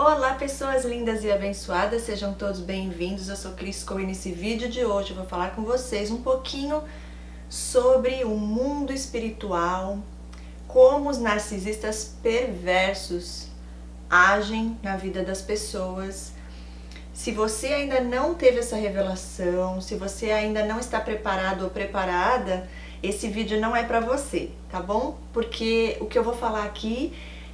Olá pessoas lindas e abençoadas, sejam todos bem-vindos. Eu sou Cris Cole e nesse vídeo de hoje eu vou falar com vocês um pouquinho sobre o mundo espiritual, como os narcisistas perversos agem na vida das pessoas. Se você ainda não teve essa revelação, se você ainda não está preparado ou preparada, esse vídeo não é para você, tá bom? Porque o que eu vou falar aqui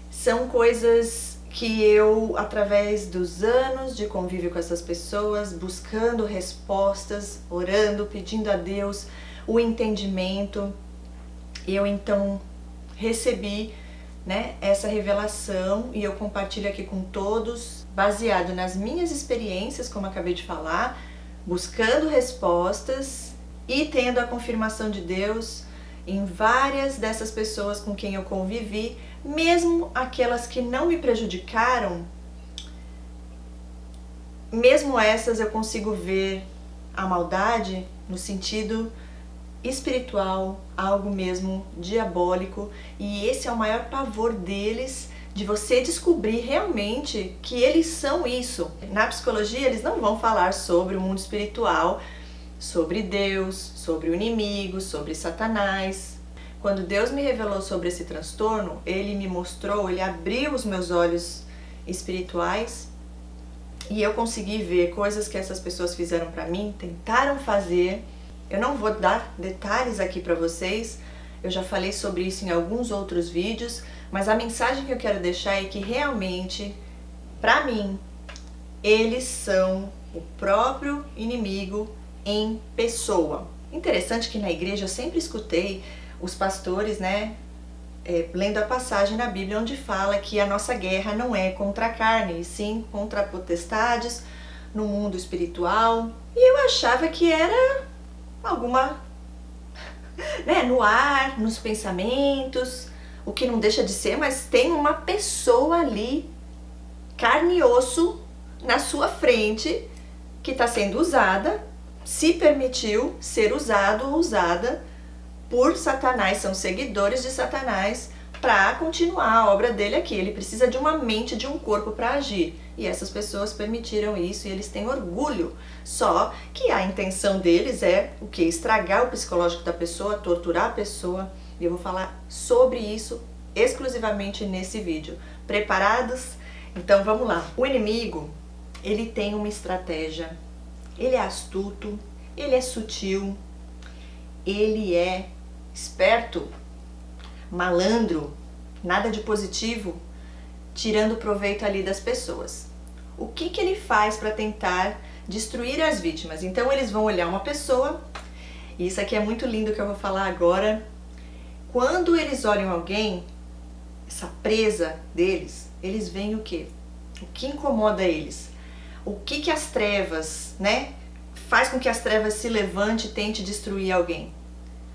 são coisas que eu, através dos anos de convívio com essas pessoas, buscando respostas, orando, pedindo a Deus o entendimento, eu então recebi, essa revelação e eu compartilho aqui com todos, baseado nas minhas experiências, como acabei de falar, buscando respostas e tendo a confirmação de Deus em várias dessas pessoas com quem eu convivi, mesmo aquelas que não me prejudicaram, mesmo essas eu consigo ver a maldade no sentido espiritual, algo mesmo diabólico, e esse é o maior pavor deles, de você descobrir realmente que eles são isso. Na psicologia eles não vão falar sobre o mundo espiritual, sobre Deus, sobre o inimigo, sobre Satanás. Quando Deus me revelou sobre esse transtorno, Ele me mostrou, Ele abriu os meus olhos espirituais e eu consegui ver coisas que essas pessoas fizeram para mim, tentaram fazer. Eu não vou dar detalhes aqui para vocês, eu já falei sobre isso em alguns outros vídeos, mas a mensagem que eu quero deixar é que realmente, para mim, eles são o próprio inimigo em pessoa. Interessante que na igreja eu sempre escutei os pastores, lendo a passagem na Bíblia onde fala que a nossa guerra não é contra a carne, e sim contra potestades no mundo espiritual. E eu achava que era alguma, no ar, nos pensamentos, o que não deixa de ser, mas tem uma pessoa ali, carne e osso, na sua frente, que está sendo usada, se permitiu ser usado ou usada por Satanás, são seguidores de Satanás, para continuar a obra dele aqui. Ele precisa de uma mente, de um corpo para agir. E essas pessoas permitiram isso e eles têm orgulho. Só que a intenção deles é o quê? Estragar o psicológico da pessoa, torturar a pessoa. E eu vou falar sobre isso exclusivamente nesse vídeo. Preparados? Então vamos lá. O inimigo, ele tem uma estratégia. Ele é astuto, ele é sutil, ele é esperto, malandro, nada de positivo, tirando proveito ali das pessoas. O que ele faz para tentar destruir as vítimas? Então eles vão olhar uma pessoa, e isso aqui é muito lindo que eu vou falar agora. Quando eles olham alguém, essa presa deles, eles veem o quê? O que incomoda eles? O que as trevas, faz com que as trevas se levante e tente destruir alguém?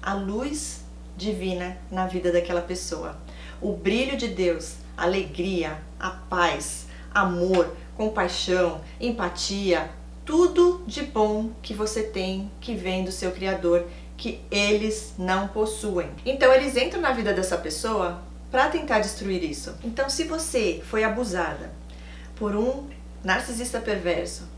A luz divina na vida daquela pessoa. O brilho de Deus, a alegria, a paz, amor, compaixão, empatia, tudo de bom que você tem, que vem do seu Criador, que eles não possuem. Então eles entram na vida dessa pessoa para tentar destruir isso. Então se você foi abusada por um narcisista perverso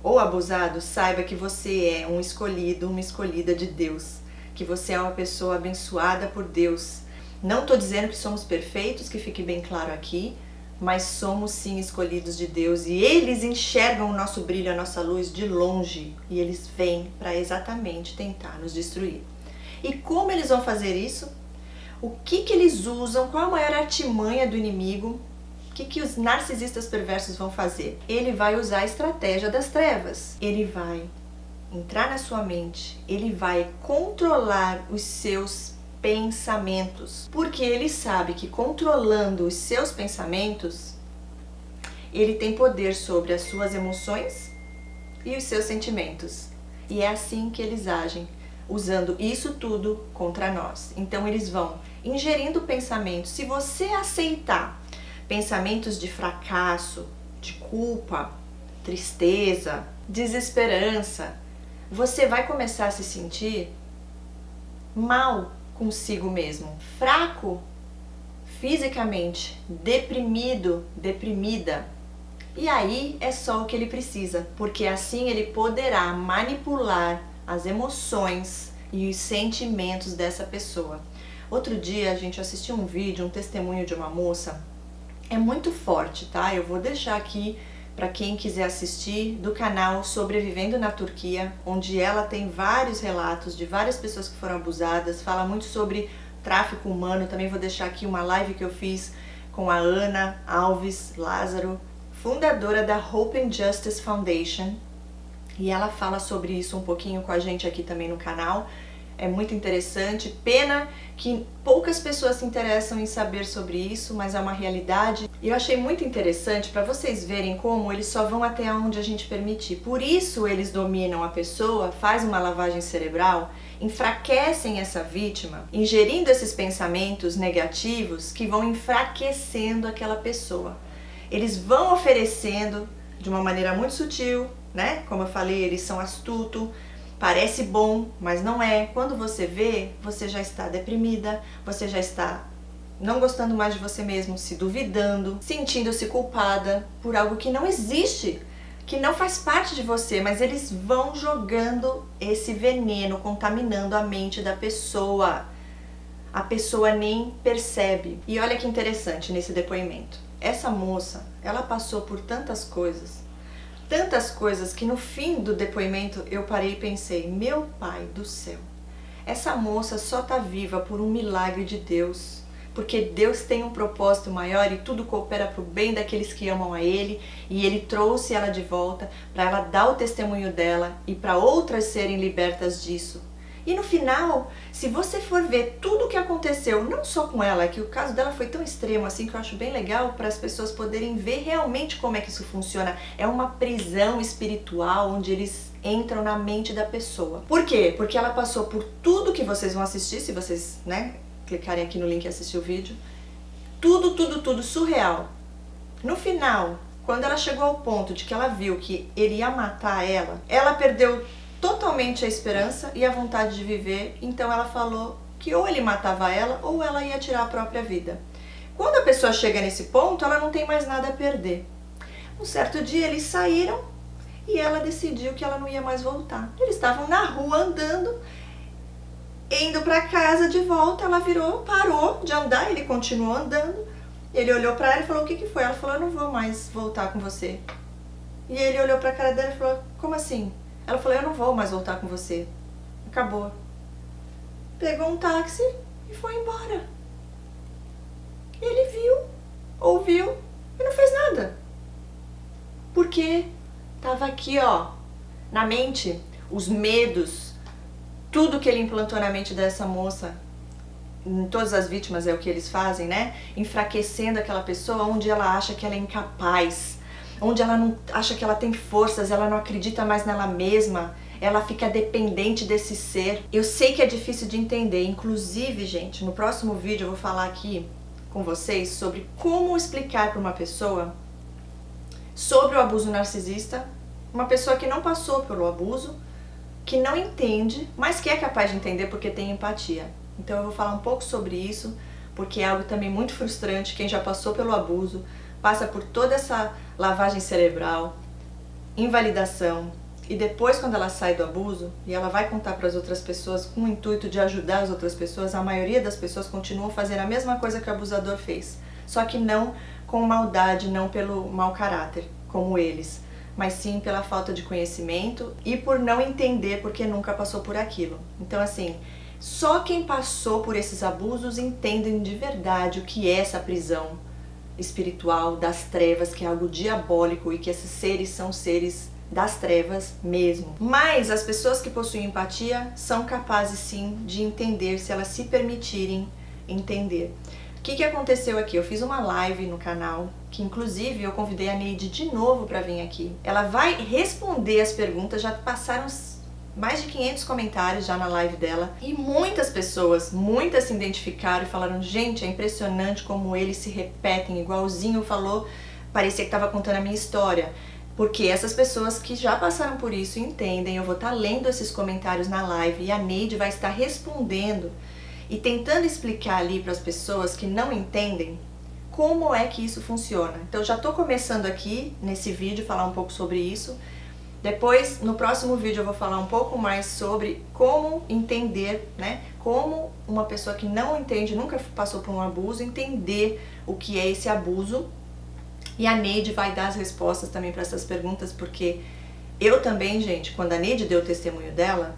ou abusado, saiba que você é um escolhido, uma escolhida de Deus, que você é uma pessoa abençoada por Deus. Não estou dizendo que somos perfeitos, que fique bem claro aqui, mas somos sim escolhidos de Deus e eles enxergam o nosso brilho, a nossa luz de longe e eles vêm para exatamente tentar nos destruir. E como eles vão fazer isso? O que eles usam? Qual a maior artimanha do inimigo? O que os narcisistas perversos vão fazer? Ele vai usar a estratégia das trevas. Ele vai entrar na sua mente, ele vai controlar os seus pensamentos, porque ele sabe que controlando os seus pensamentos, ele tem poder sobre as suas emoções e os seus sentimentos. E é assim que eles agem, usando isso tudo contra nós. Então eles vão ingerindo pensamentos. Se você aceitar pensamentos de fracasso, de culpa, tristeza, desesperança, você vai começar a se sentir mal consigo mesmo, fraco fisicamente, deprimido, deprimida. E aí é só o que ele precisa, porque assim ele poderá manipular as emoções e os sentimentos dessa pessoa. Outro dia a gente assistiu um vídeo, um testemunho de uma moça, é muito forte, tá? Eu vou deixar aqui para quem quiser assistir do canal Sobrevivendo na Turquia, onde ela tem vários relatos de várias pessoas que foram abusadas, fala muito sobre tráfico humano. Também vou deixar aqui uma live que eu fiz com a Ana Alves Lázaro, fundadora da Hope and Justice Foundation, e ela fala sobre isso um pouquinho com a gente aqui também no canal. É muito interessante, pena que poucas pessoas se interessam em saber sobre isso, mas é uma realidade. E eu achei muito interessante para vocês verem como eles só vão até onde a gente permitir. Por isso eles dominam a pessoa, fazem uma lavagem cerebral, enfraquecem essa vítima, ingerindo esses pensamentos negativos que vão enfraquecendo aquela pessoa. Eles vão oferecendo de uma maneira muito sutil, né? Como eu falei, eles são astutos. Parece bom, mas não é. Quando você vê, você já está deprimida, você já está não gostando mais de você mesmo, se duvidando, sentindo-se culpada por algo que não existe, que não faz parte de você, mas eles vão jogando esse veneno, contaminando a mente da pessoa. A pessoa nem percebe. E olha que interessante nesse depoimento. Essa moça, ela passou por tantas coisas que no fim do depoimento eu parei e pensei, meu pai do céu, essa moça só tá viva por um milagre de Deus, porque Deus tem um propósito maior e tudo coopera pro bem daqueles que amam a Ele, e Ele trouxe ela de volta para ela dar o testemunho dela e para outras serem libertas disso. E no final, se você for ver tudo o que aconteceu, não só com ela, que o caso dela foi tão extremo assim que eu acho bem legal para as pessoas poderem ver realmente como é que isso funciona. É uma prisão espiritual onde eles entram na mente da pessoa. Por quê? Porque ela passou por tudo que vocês vão assistir, se vocês, clicarem aqui no link e assistir o vídeo. Tudo surreal. No final, quando ela chegou ao ponto de que ela viu que ele ia matar ela perdeu totalmente a esperança e a vontade de viver, então ela falou que ou ele matava ela ou ela ia tirar a própria vida. Quando a pessoa chega nesse ponto, ela não tem mais nada a perder. Um certo dia eles saíram e ela decidiu que ela não ia mais voltar. Eles estavam na rua andando, indo para casa de volta, ela virou, parou de andar, ele continuou andando, ele olhou para ela e falou, o que que foi? Ela falou, eu não vou mais voltar com você. E ele olhou para a cara dela e falou, como assim? Ela falou, eu não vou mais voltar com você. Acabou. Pegou um táxi e foi embora. Ele viu, ouviu e não fez nada. Porque tava aqui, ó, na mente, os medos, tudo que ele implantou na mente dessa moça. Em todas as vítimas é o que eles fazem, né? Enfraquecendo aquela pessoa onde ela acha que ela é incapaz, onde ela não acha que ela tem forças, ela não acredita mais nela mesma, ela fica dependente desse ser. Eu sei que é difícil de entender, inclusive, gente, no próximo vídeo eu vou falar aqui com vocês sobre como explicar para uma pessoa sobre o abuso narcisista, uma pessoa que não passou pelo abuso, que não entende, mas que é capaz de entender porque tem empatia. Então eu vou falar um pouco sobre isso, porque é algo também muito frustrante. Quem já passou pelo abuso, passa por toda essa lavagem cerebral, invalidação, e depois quando ela sai do abuso e ela vai contar para as outras pessoas com o intuito de ajudar as outras pessoas, a maioria das pessoas continuam fazendo a mesma coisa que o abusador fez, só que não com maldade, não pelo mau caráter, como eles, mas sim pela falta de conhecimento e por não entender porque nunca passou por aquilo. Então assim, só quem passou por esses abusos entendem de verdade o que é essa prisão espiritual das trevas, que é algo diabólico e que esses seres são seres das trevas mesmo. Mas as pessoas que possuem empatia são capazes sim de entender, se elas se permitirem entender. O que aconteceu aqui? Eu fiz uma live no canal, que inclusive eu convidei a Neide de novo para vir aqui. Ela vai responder as perguntas, já passaram mais de 500 comentários já na live dela, e muitas pessoas, muitas se identificaram e falaram, gente, é impressionante como eles se repetem, igualzinho falou, parecia que estava contando a minha história. Porque essas pessoas que já passaram por isso entendem, eu vou estar lendo esses comentários na live e a Neide vai estar respondendo e tentando explicar ali para as pessoas que não entendem como é que isso funciona. Então já estou começando aqui nesse vídeo falar um pouco sobre isso. Depois, no próximo vídeo, eu vou falar um pouco mais sobre como entender, né? Como uma pessoa que não entende, nunca passou por um abuso, entender o que é esse abuso. E a Neide vai dar as respostas também para essas perguntas, porque eu também, gente, quando a Neide deu o testemunho dela,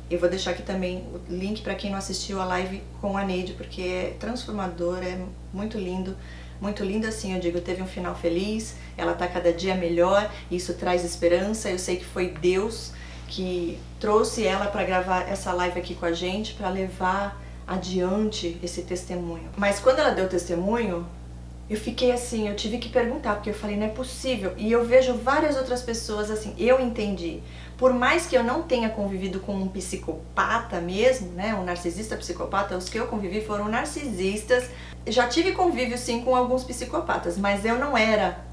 eu vou deixar aqui também o link para quem não assistiu a live com a Neide, porque é transformador, é muito lindo. Muito lindo assim, eu digo, teve um final feliz, ela tá cada dia melhor, isso traz esperança. Eu sei que foi Deus que trouxe ela para gravar essa live aqui com a gente, para levar adiante esse testemunho. Mas quando ela deu o testemunho, eu fiquei assim, eu tive que perguntar, porque eu falei, não é possível. E eu vejo várias outras pessoas assim, eu entendi. Por mais que eu não tenha convivido com um psicopata mesmo, né, um narcisista psicopata, os que eu convivi foram narcisistas. Já tive convívio sim com alguns psicopatas, mas eu não era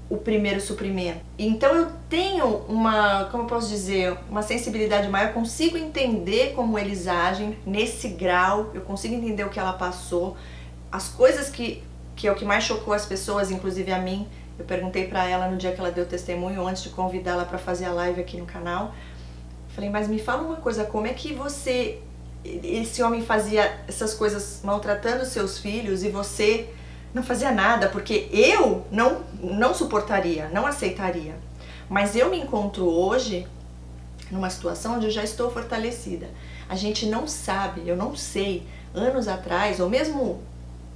o primeiro suprimento. Então eu tenho uma, como eu posso dizer, uma sensibilidade maior, eu consigo entender como eles agem nesse grau, eu consigo entender o que ela passou, as coisas que é o que mais chocou as pessoas, inclusive a mim. Eu perguntei pra ela no dia que ela deu testemunho, antes de convidá-la pra fazer a live aqui no canal. Falei, mas me fala uma coisa, como é que esse homem fazia essas coisas maltratando seus filhos e você não fazia nada? Porque eu não suportaria, não aceitaria. Mas eu me encontro hoje numa situação onde eu já estou fortalecida. A gente não sabe, eu não sei, anos atrás, ou mesmo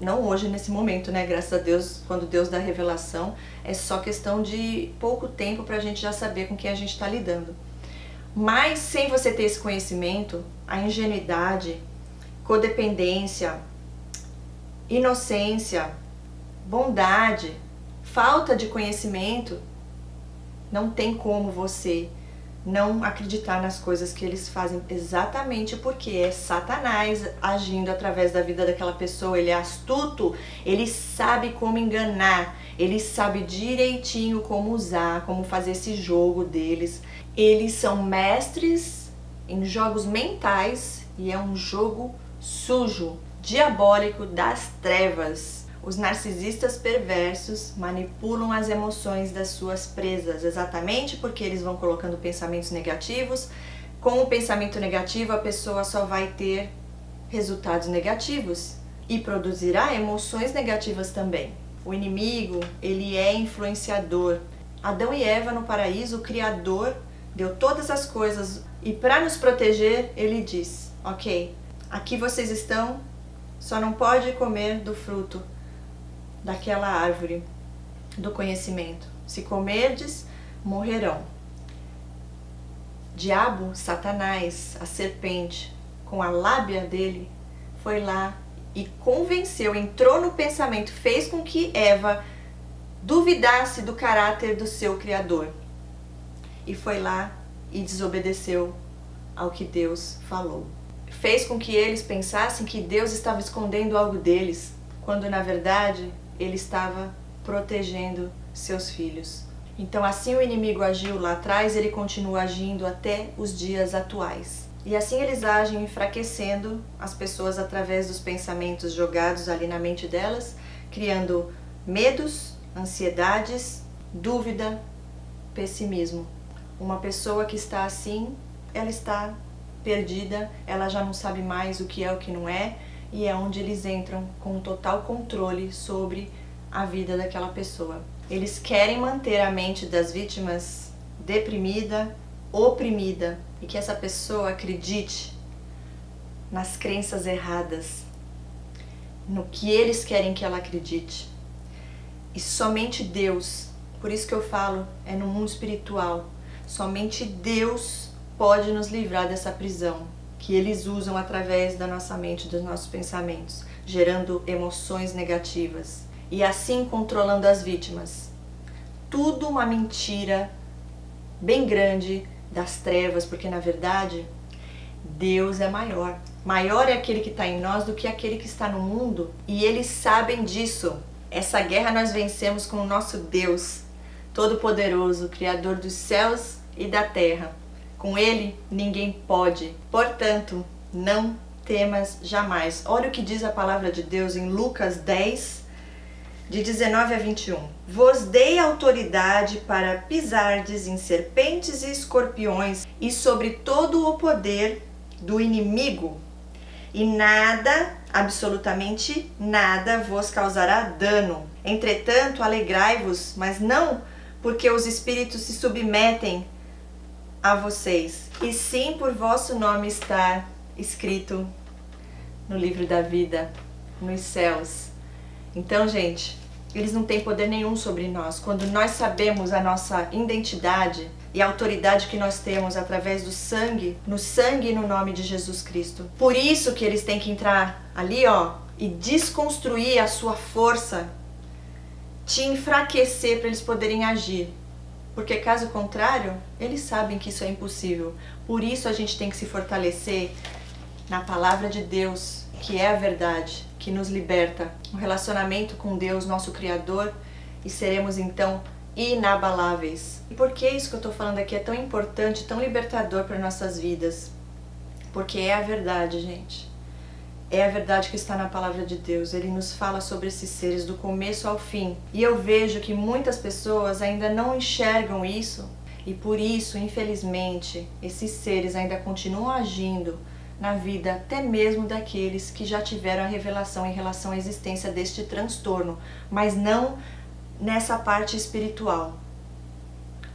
não hoje nesse momento, né? Graças a Deus, quando Deus dá revelação, é só questão de pouco tempo pra gente já saber com quem a gente tá lidando. Mas sem você ter esse conhecimento, a ingenuidade, codependência, inocência, bondade, falta de conhecimento, não tem como você não acreditar nas coisas que eles fazem, exatamente porque é Satanás agindo através da vida daquela pessoa. Ele é astuto, ele sabe como enganar, ele sabe direitinho como usar, como fazer esse jogo deles. Eles são mestres em jogos mentais e é um jogo sujo, diabólico, das trevas. Os narcisistas perversos manipulam as emoções das suas presas, exatamente porque eles vão colocando pensamentos negativos. Com o pensamento negativo, a pessoa só vai ter resultados negativos e produzirá emoções negativas também. O inimigo, ele é influenciador. Adão e Eva no paraíso, o Criador deu todas as coisas e para nos proteger, ele diz, ok, aqui vocês estão, só não pode comer do fruto daquela árvore do conhecimento. Se comerdes, morrerão. Diabo, Satanás, a serpente, com a lábia dele, foi lá e convenceu, entrou no pensamento, fez com que Eva duvidasse do caráter do seu Criador. E foi lá e desobedeceu ao que Deus falou. Fez com que eles pensassem que Deus estava escondendo algo deles, quando na verdade ele estava protegendo seus filhos. Então assim o inimigo agiu lá atrás, ele continua agindo até os dias atuais. E assim eles agem enfraquecendo as pessoas através dos pensamentos jogados ali na mente delas, criando medos, ansiedades, dúvida, pessimismo. Uma pessoa que está assim, ela está perdida, ela já não sabe mais o que é o que não é, e é onde eles entram com total controle sobre a vida daquela pessoa. Eles querem manter a mente das vítimas deprimida, oprimida, e que essa pessoa acredite nas crenças erradas, no que eles querem que ela acredite. E somente Deus, por isso que eu falo, é no mundo espiritual, somente Deus pode nos livrar dessa prisão que eles usam através da nossa mente, dos nossos pensamentos, gerando emoções negativas e assim controlando as vítimas. Tudo uma mentira bem grande das trevas, porque na verdade Deus é maior. Maior é aquele que está em nós do que aquele que está no mundo, e eles sabem disso. Essa guerra nós vencemos com o nosso Deus Todo-Poderoso, Criador dos céus e da terra. Com Ele ninguém pode. Portanto, não temas jamais. Olha o que diz a palavra de Deus em Lucas 10, de 19 a 21. Vos dei autoridade para pisardes em serpentes e escorpiões e sobre todo o poder do inimigo, e nada, absolutamente nada, vos causará dano. Entretanto, alegrai-vos, mas não porque os espíritos se submetem a vocês, e sim por vosso nome estar escrito no livro da vida, nos céus. Então, gente, eles não têm poder nenhum sobre nós. Quando nós sabemos a nossa identidade e a autoridade que nós temos através do sangue, no sangue e no nome de Jesus Cristo. Por isso que eles têm que entrar ali, ó, e desconstruir a sua força, te enfraquecer para eles poderem agir. Porque caso contrário, eles sabem que isso é impossível. Por isso a gente tem que se fortalecer na palavra de Deus, que é a verdade, que nos liberta. Um relacionamento com Deus, nosso Criador, e seremos então inabaláveis. E por que isso que eu estou falando aqui é tão importante, tão libertador para nossas vidas? Porque é a verdade, gente. É a verdade que está na palavra de Deus. Ele nos fala sobre esses seres do começo ao fim. E eu vejo que muitas pessoas ainda não enxergam isso, e por isso, infelizmente, esses seres ainda continuam agindo na vida até mesmo daqueles que já tiveram a revelação em relação à existência deste transtorno, mas não nessa parte espiritual.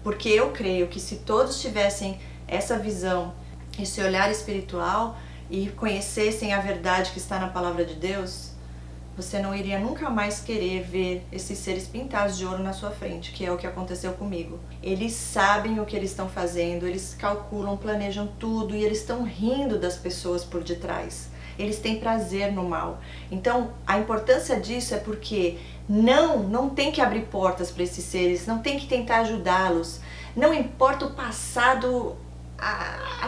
Porque eu creio que se todos tivessem essa visão, esse olhar espiritual e conhecessem a verdade que está na palavra de Deus, você não iria nunca mais querer ver esses seres pintados de ouro na sua frente, que é o que aconteceu comigo. Eles sabem o que eles estão fazendo, eles calculam, planejam tudo e eles estão rindo das pessoas por detrás. Eles têm prazer no mal. Então, a importância disso é porque não tem que abrir portas para esses seres, não tem que tentar ajudá-los. Não importa o passado,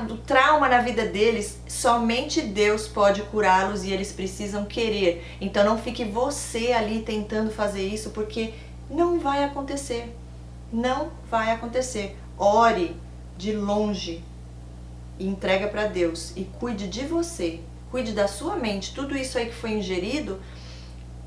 do trauma na vida deles, somente Deus pode curá-los e eles precisam querer. Então não fique você ali tentando fazer isso, porque não vai acontecer. Não vai acontecer. Ore de longe e entrega para Deus e cuide de você, cuide da sua mente. Tudo isso aí que foi ingerido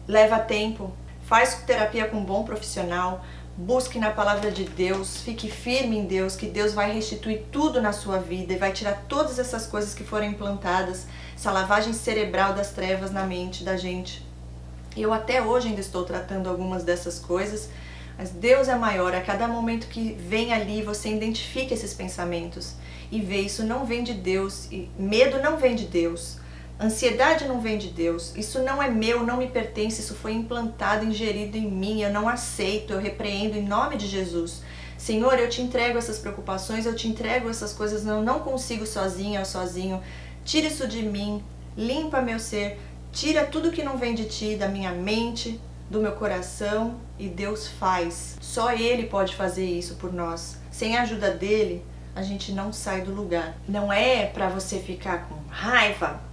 leva tempo. Faz terapia com um bom profissional. Busque na palavra de Deus, fique firme em Deus, que Deus vai restituir tudo na sua vida e vai tirar todas essas coisas que foram implantadas, essa lavagem cerebral das trevas na mente da gente. Eu até hoje ainda estou tratando algumas dessas coisas, mas Deus é maior. A cada momento que vem ali, você identifica esses pensamentos e vê, isso não vem de Deus, e medo não vem de Deus. Ansiedade não vem de Deus, isso não é meu, não me pertence, isso foi implantado, ingerido em mim, eu não aceito, eu repreendo em nome de Jesus. Senhor, eu te entrego essas preocupações, eu te entrego essas coisas, eu não consigo sozinha ou sozinho, tira isso de mim, limpa meu ser, tira tudo que não vem de ti, da minha mente, do meu coração, e Deus faz. Só Ele pode fazer isso por nós. Sem a ajuda dEle, a gente não sai do lugar. Não é pra você ficar com raiva.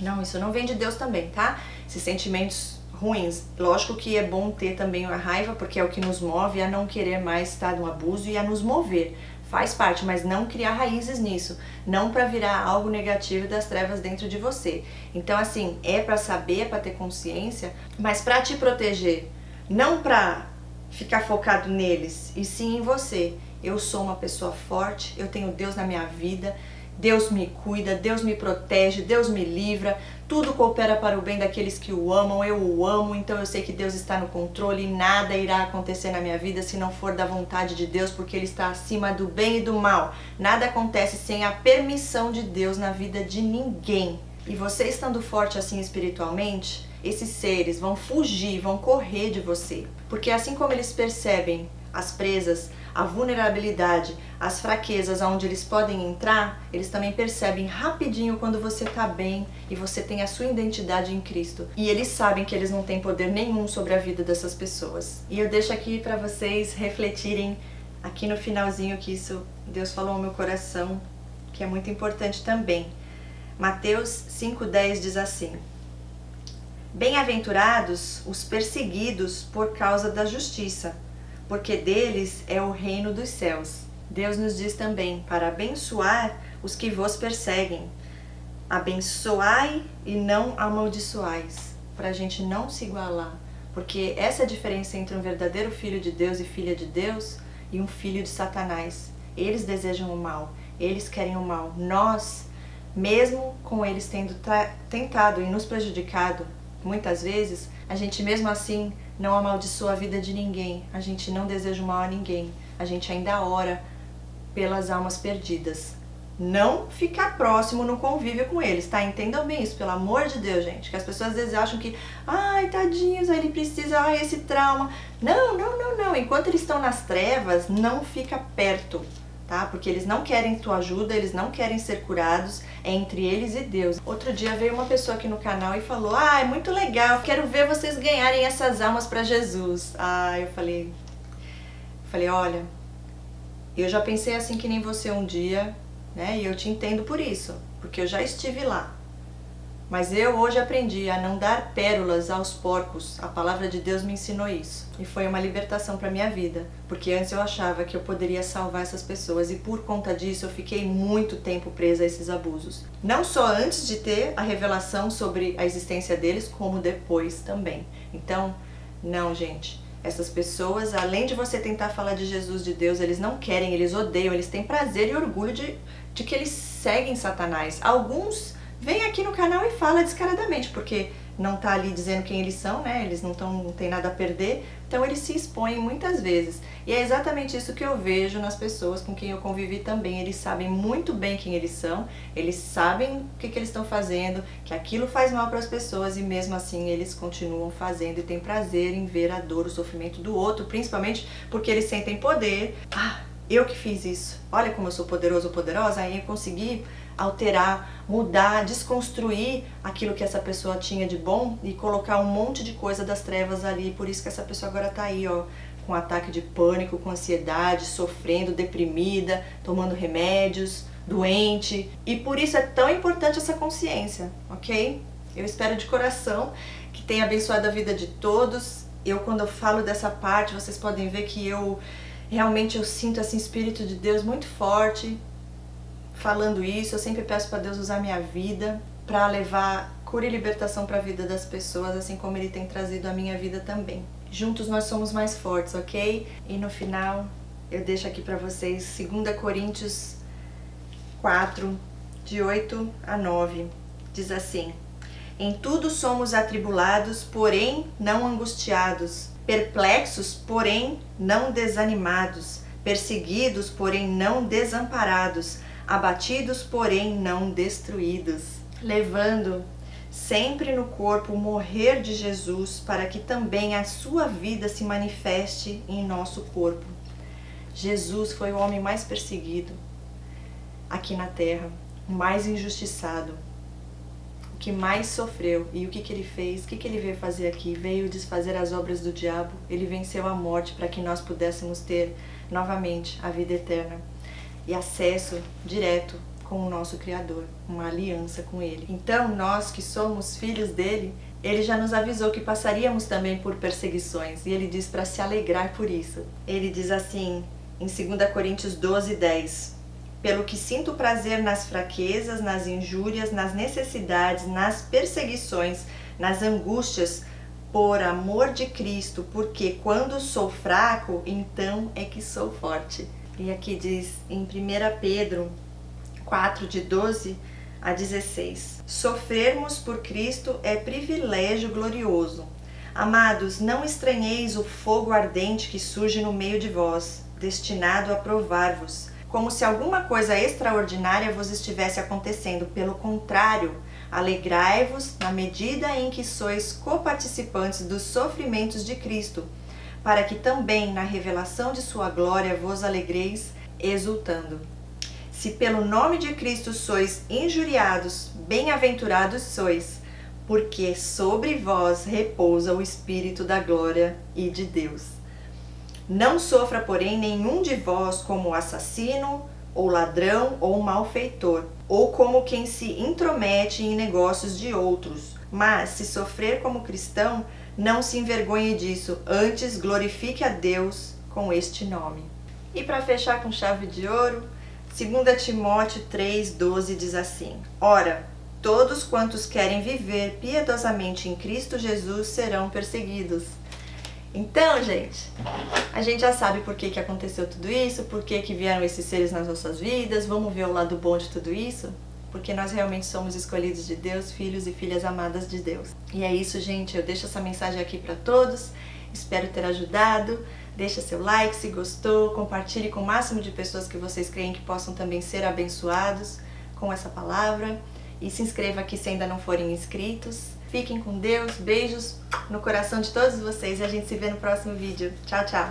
Não, isso não vem de Deus também, tá? Esses sentimentos ruins. Lógico que é bom ter também a raiva, porque é o que nos move a não querer mais estar no abuso e a nos mover. Faz parte, mas não criar raízes nisso. Não para virar algo negativo das trevas dentro de você. Então, assim, é para saber, é para ter consciência, mas para te proteger. Não para ficar focado neles, e sim em você. Eu sou uma pessoa forte, eu tenho Deus na minha vida. Deus me cuida, Deus me protege, Deus me livra, tudo coopera para o bem daqueles que o amam, eu o amo, então eu sei que Deus está no controle e nada irá acontecer na minha vida se não for da vontade de Deus, porque Ele está acima do bem e do mal. Nada acontece sem a permissão de Deus na vida de ninguém. E você estando forte assim espiritualmente, esses seres vão fugir, vão correr de você, porque assim como eles percebem as presas, a vulnerabilidade, as fraquezas aonde eles podem entrar, eles também percebem rapidinho quando você tá bem e você tem a sua identidade em Cristo. E eles sabem que eles não têm poder nenhum sobre a vida dessas pessoas. E eu deixo aqui para vocês refletirem aqui no finalzinho que isso Deus falou ao meu coração, que é muito importante também. Mateus 5,10 diz assim: Bem-aventurados os perseguidos por causa da justiça, porque deles é o reino dos céus. Deus nos diz também para abençoar os que vos perseguem. Abençoai e não amaldiçoais, para a gente não se igualar, Porque essa é a diferença entre um verdadeiro filho de Deus e filha de Deus e um filho de Satanás. Eles desejam o mal, eles querem o mal. Nós, mesmo com eles tendo tentado e nos prejudicado, muitas vezes, a gente mesmo assim não amaldiçoa a vida de ninguém, a gente não deseja o mal a ninguém, a gente ainda ora pelas almas perdidas. Não ficar próximo no convívio com eles, tá? Entendam bem isso, pelo amor de Deus, gente. Que as pessoas às vezes acham que, ai, tadinhos, ele precisa, ai, esse trauma. Não, não, não, não. Enquanto eles estão nas trevas, não fica perto, tá? Porque eles não querem tua ajuda, eles não querem ser curados, é entre eles e Deus. Outro dia veio uma pessoa aqui no canal e falou, ah, é muito legal, quero ver vocês ganharem essas almas para Jesus. Ah, eu falei, olha, eu já pensei assim que nem você um dia, né? E eu te entendo por isso, porque eu já estive lá. Mas eu hoje aprendi a não dar pérolas aos porcos. A palavra de Deus me ensinou isso. E foi uma libertação para minha vida, porque antes eu achava que eu poderia salvar essas pessoas e por conta disso eu fiquei muito tempo presa a esses abusos. Não só antes de ter a revelação sobre a existência deles, como depois também. Então, não, gente. Essas pessoas, além de você tentar falar de Jesus, de Deus, eles não querem, eles odeiam, eles têm prazer e orgulho de que eles seguem Satanás. Alguns vêm aqui no canal e falam descaradamente, porque não tá ali dizendo quem eles são, né? Eles não têm nada a perder, então eles se expõem muitas vezes. E é exatamente isso que eu vejo nas pessoas com quem eu convivi também. Eles sabem muito bem quem eles são, eles sabem o que eles estão fazendo, que aquilo faz mal para as pessoas e mesmo assim eles continuam fazendo e têm prazer em ver a dor, o sofrimento do outro, principalmente porque eles sentem poder. Ah, eu que fiz isso, olha como eu sou poderoso ou poderosa, aí eu consegui alterar, mudar, desconstruir aquilo que essa pessoa tinha de bom e colocar um monte de coisa das trevas ali. Por isso que essa pessoa agora tá aí, ó, com ataque de pânico, com ansiedade, sofrendo, deprimida, tomando remédios, doente. E por isso é tão importante essa consciência, ok? Eu espero de coração que tenha abençoado a vida de todos. Quando eu falo dessa parte, vocês podem ver que realmente eu sinto esse Espírito de Deus muito forte falando isso. Eu sempre peço para Deus usar minha vida para levar cura e libertação para a vida das pessoas, assim como Ele tem trazido a minha vida também. Juntos nós somos mais fortes, ok? E no final eu deixo aqui para vocês 2 Coríntios 4, de 8 a 9. Diz assim: em tudo somos atribulados, porém não angustiados, perplexos, porém não desanimados, perseguidos, porém não desamparados, abatidos, porém não destruídos, levando sempre no corpo o morrer de Jesus, para que também a sua vida se manifeste em nosso corpo. Jesus foi o homem mais perseguido aqui na terra, o mais injustiçado, que mais sofreu. E o que ele fez? O que ele veio fazer aqui? Veio desfazer as obras do diabo. Ele venceu a morte para que nós pudéssemos ter novamente a vida eterna e acesso direto com o nosso Criador, uma aliança com Ele. Então, nós que somos filhos dele, Ele já nos avisou que passaríamos também por perseguições, e Ele diz para se alegrar por isso. Ele diz assim, em 2 Coríntios 12, 10, pelo que sinto prazer nas fraquezas, nas injúrias, nas necessidades, nas perseguições, nas angústias, por amor de Cristo, porque quando sou fraco, então é que sou forte. E aqui diz em 1 Pedro 4, de 12 a 16, sofrermos por Cristo é privilégio glorioso. Amados, não estranheis o fogo ardente que surge no meio de vós, destinado a provar-vos, como se alguma coisa extraordinária vos estivesse acontecendo. Pelo contrário, alegrai-vos na medida em que sois coparticipantes dos sofrimentos de Cristo, para que também na revelação de sua glória vos alegreis exultando. Se pelo nome de Cristo sois injuriados, bem-aventurados sois, porque sobre vós repousa o Espírito da glória e de Deus. Não sofra, porém, nenhum de vós como assassino, ou ladrão, ou malfeitor, ou como quem se intromete em negócios de outros. Mas, se sofrer como cristão, não se envergonhe disso, antes glorifique a Deus com este nome. E para fechar com chave de ouro, 2 Timóteo 3,12 diz assim: ora, todos quantos querem viver piedosamente em Cristo Jesus serão perseguidos. Então, gente, a gente já sabe por que aconteceu tudo isso, por que vieram esses seres nas nossas vidas, vamos ver o lado bom de tudo isso? Porque nós realmente somos escolhidos de Deus, filhos e filhas amadas de Deus. E é isso, gente, eu deixo essa mensagem aqui para todos, espero ter ajudado. Deixa seu like se gostou, compartilhe com o máximo de pessoas que vocês creem que possam também ser abençoados com essa palavra. E se inscreva aqui se ainda não forem inscritos. Fiquem com Deus, beijos no coração de todos vocês e a gente se vê no próximo vídeo. Tchau, tchau!